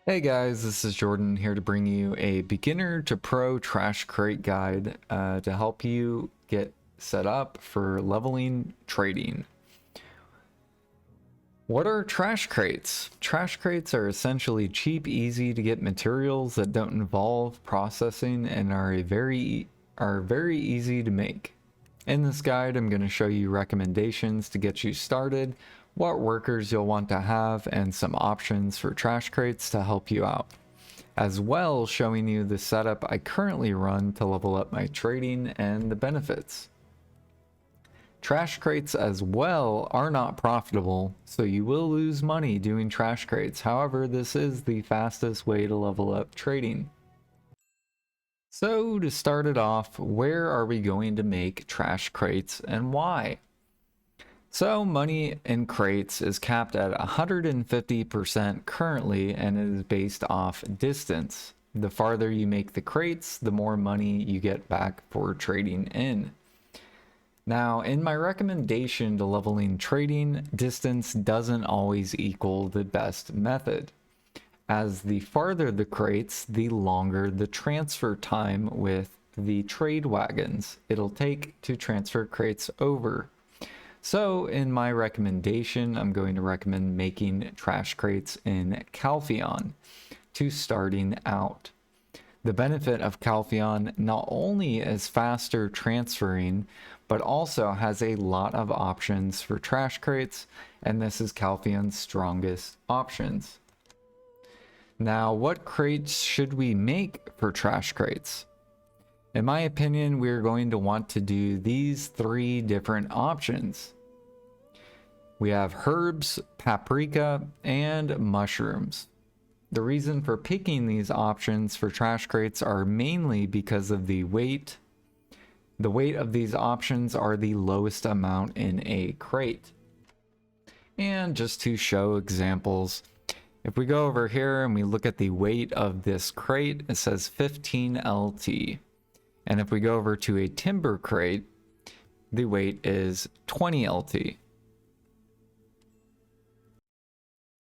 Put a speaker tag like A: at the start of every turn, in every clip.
A: Hey guys, this is Jordan here to bring you a beginner to pro trash crate guide to help you get set up for leveling trading. What are trash crates? Trash crates are essentially cheap, easy to get materials that don't involve processing and are very easy to make. In this guide, I'm going to show you recommendations to get you started, what workers you'll want to have, and some options for trash crates to help you out, as well showing you the setup I currently run to level up my trading and the benefits. Trash crates as well are not profitable, so you will lose money doing trash crates. However, this is the fastest way to level up trading. So to start it off, where are we going to make trash crates and why? So money in crates is capped at 150% currently and it is based off distance. The farther you make the crates, the more money you get back for trading in. Now, in my recommendation to leveling trading, distance doesn't always equal the best method. As the farther the crates, the longer the transfer time with the trade wagons it'll take to transfer crates over. So in my recommendation, I'm going to recommend making trash crates in Calpheon to starting out. The benefit of Calpheon not only is faster transferring, but also has a lot of options for trash crates, and this is Calpheon's strongest options. Now, what crates should we make for trash crates? In my opinion, we're going to want to do these three different options. We have herbs, paprika, and mushrooms. The reason for picking these options for trash crates are mainly because of the weight. The weight of these options are the lowest amount in a crate. And just to show examples, if we go over here and we look at the weight of this crate, it says 15 LT. And if we go over to a timber crate, the weight is 20 LT.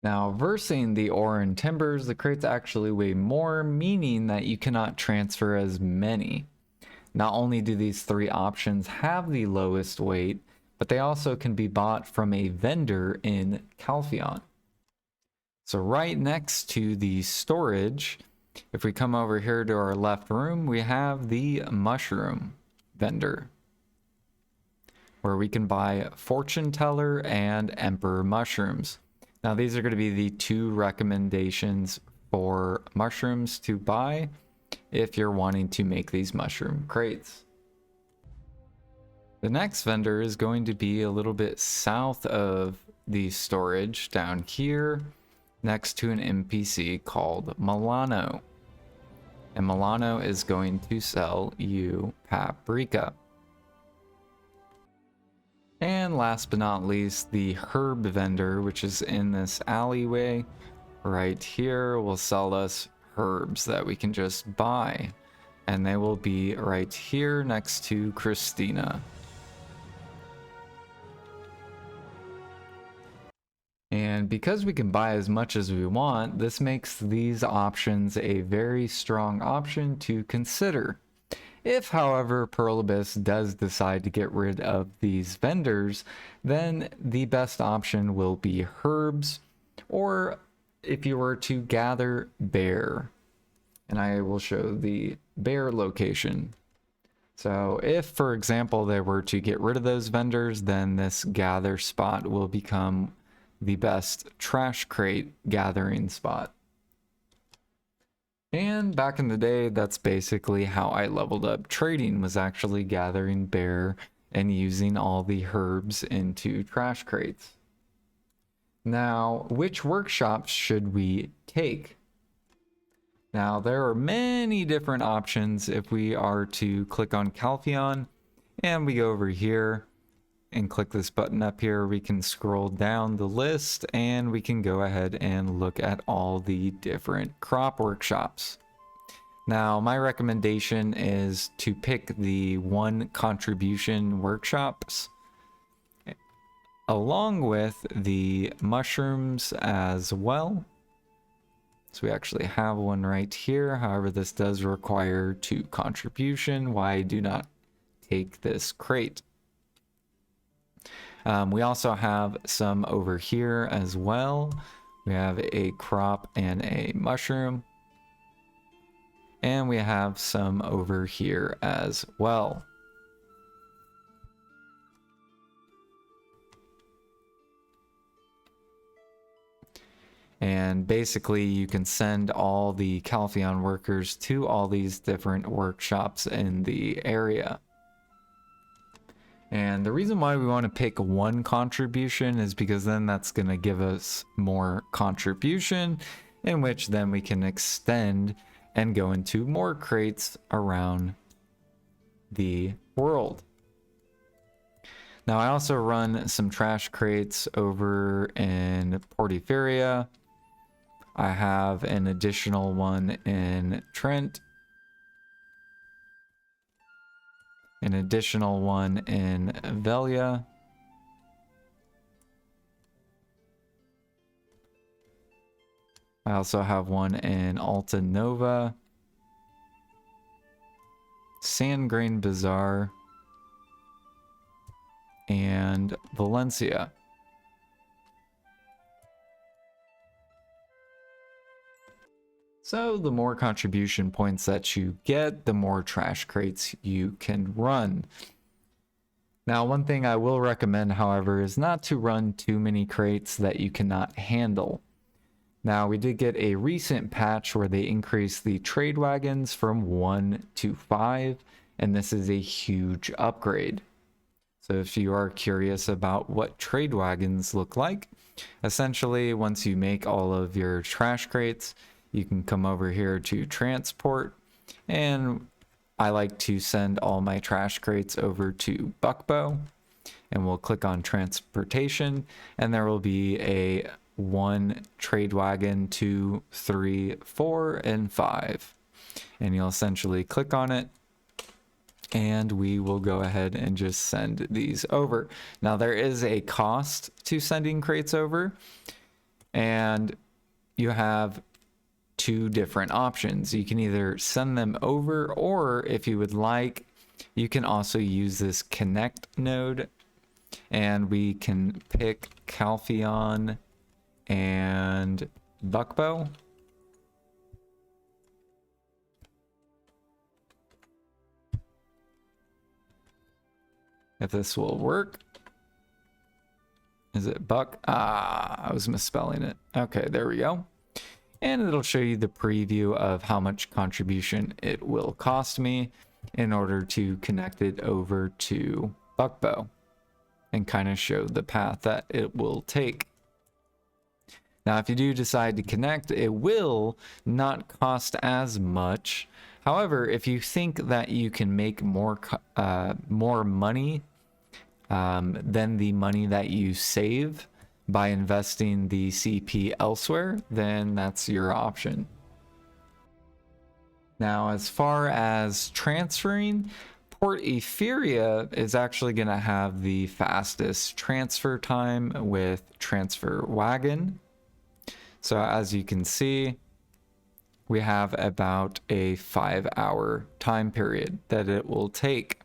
A: Now, versing the ore and timbers, the crates actually weigh more, meaning that you cannot transfer as many. Not only do these three options have the lowest weight, but they also can be bought from a vendor in Calpheon. So right next to the storage, if we come over here to our left room, we have the mushroom vendor, where we can buy fortune teller and emperor mushrooms. Now these are going to be the two recommendations for mushrooms to buy if you're wanting to make these mushroom crates. The next vendor is going to be a little bit south of the storage down here next to an NPC called Milano. And Milano is going to sell you paprika. And last but not least, the herb vendor, which is in this alleyway right here, will sell us herbs that we can just buy. And they will be right here next to Christina. And because we can buy as much as we want, this makes these options a very strong option to consider. If, however, Pearl Abyss does decide to get rid of these vendors, then the best option will be herbs, or if you were to gather bear. And I will show the bear location. So if, for example, they were to get rid of those vendors, then this gather spot will become the best trash crate gathering spot. And back in the day, that's basically how I leveled up trading, was actually gathering bear and using all the herbs into trash crates. Now, which workshops should we take? Now, there are many different options. If we are to click on Calpheon and we go over here and click this button up here, we can scroll down the list and we can go ahead and look at all the different crop workshops. Now, my recommendation is to pick the one contribution workshops along with the mushrooms as well. So we actually have one right here. However, this does require 2 contribution. Why do not take this crate? We also have some over here as well. We have a crop and a mushroom. And we have some over here as well. And basically you can send all the Calpheon workers to all these different workshops in the area. And the reason why we want to pick 1 contribution is because then that's going to give us more contribution, in which then we can extend and go into more crates around the world. Now I also run some trash crates over in Portiferia. I have an additional one in Trent. An additional one in Velia. I also have one in Alta Nova. Sandgrain Bazaar. And Valencia. So the more contribution points that you get, the more trash crates you can run. Now, one thing I will recommend, however, is not to run too many crates that you cannot handle. Now, we did get a recent patch where they increased the trade wagons from 1 to 5, and this is a huge upgrade. So if you are curious about what trade wagons look like, essentially once you make all of your trash crates, you can come over here to transport, and I like to send all my trash crates over to Buckbow, and we'll click on transportation, and there will be a 1 trade wagon, 2, 3, 4, and 5, and you'll essentially click on it, and we will go ahead and just send these over. Now there is a cost to sending crates over, and you have 2 different options. You can either send them over, or if you would like, you can also use this connect node, and we can pick Calpheon and Buckbow. If this will work. Is it Buck? I was misspelling it. Okay, there we go. And it'll show you the preview of how much contribution it will cost me in order to connect it over to Buckbow and kind of show the path that it will take. Now, if you do decide to connect, it will not cost as much. However, if you think that you can make more money than the money that you save by investing the CP elsewhere, then that's your option. Now, as far as transferring, Port Etheria is actually going to have the fastest transfer time with Transfer Wagon. So as you can see, we have about a 5-hour time period that it will take.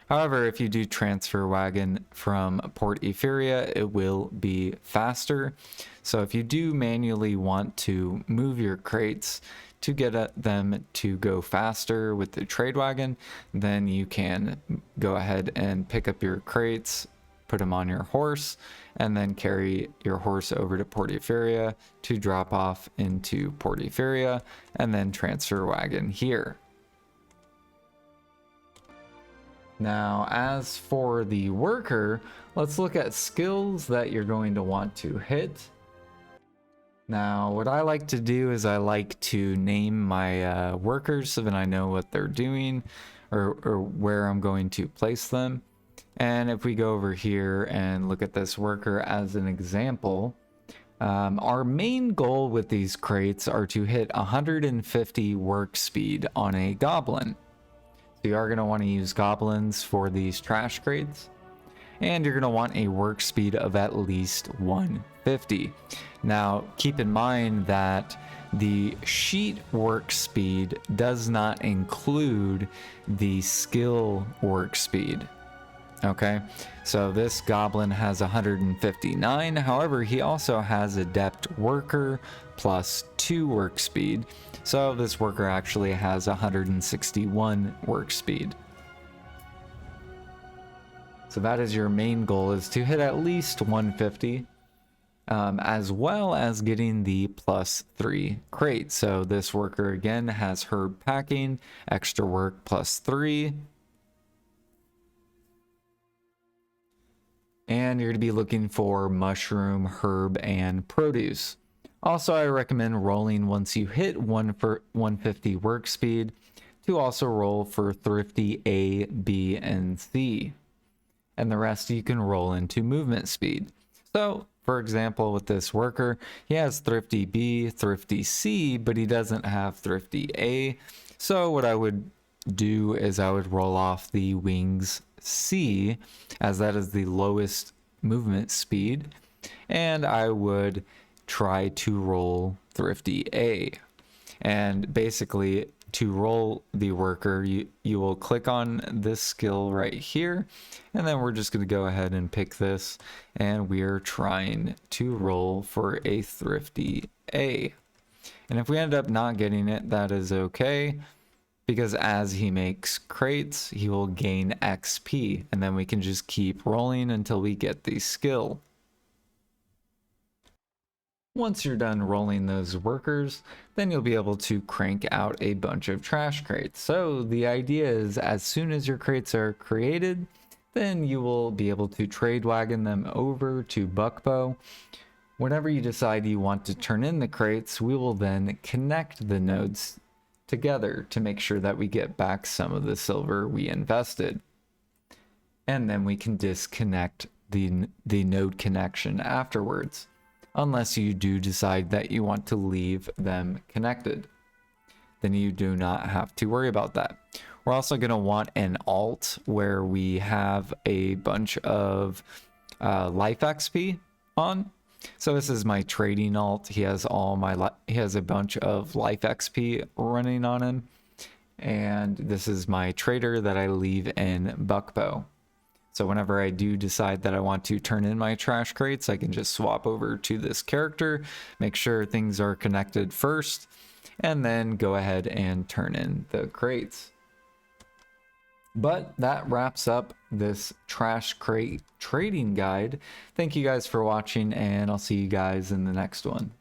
A: However, if you do Transfer Wagon from Port Etheria, it will be faster. So if you do manually want to move your crates to get them to go faster with the trade wagon, then you can go ahead and pick up your crates, put them on your horse, and then carry your horse over to Port Etheria to drop off into Port Etheria, and then Transfer Wagon here. Now, as for the worker, let's look at skills that you're going to want to hit. Now, what I like to do is I like to name my workers so that I know what they're doing or where I'm going to place them. And if we go over here and look at this worker as an example, our main goal with these crates are to hit 150 work speed on a goblin. So you are going to want to use goblins for these trash crates, and you're going to want a work speed of at least 150. Now, keep in mind that the sheet work speed does not include the skill work speed. Okay, so this goblin has 159. However, he also has adept worker plus 2 work speed. So this worker actually has 161 work speed. So that is your main goal, is to hit at least 150, as well as getting the +3 crate. So this worker again has herb packing, extra work +3. And you're going to be looking for mushroom, herb, and produce. Also, I recommend rolling once you hit 150 work speed to also roll for thrifty A, B, and C. And the rest you can roll into movement speed. So, for example, with this worker, he has thrifty B, thrifty C, but he doesn't have thrifty A. So what I would do is I would roll off the wings C, as that is the lowest movement speed, and I would try to roll thrifty A. And basically, to roll the worker, you will click on this skill right here, and then we're just going to go ahead and pick this, and we are trying to roll for a thrifty A. And if we end up not getting it, that is okay, because as he makes crates, he will gain XP, and then we can just keep rolling until we get the skill. Once you're done rolling those workers, then you'll be able to crank out a bunch of trash crates. So the idea is, as soon as your crates are created, then you will be able to trade wagon them over to Buckbow. Whenever you decide you want to turn in the crates, we will then connect the nodes together to make sure that we get back some of the silver we invested. And then we can disconnect the node connection afterwards, unless you do decide that you want to leave them connected. Then you do not have to worry about that. We're also going to want an alt where we have a bunch of life XP on. So this is my trading alt. He has he has a bunch of life XP running on him. And this is my trader that I leave in Buckbow. So whenever I do decide that I want to turn in my trash crates, I can just swap over to this character, make sure things are connected first, and then go ahead and turn in the crates. But that wraps up this trash crate trading guide. Thank you guys for watching, and I'll see you guys in the next one.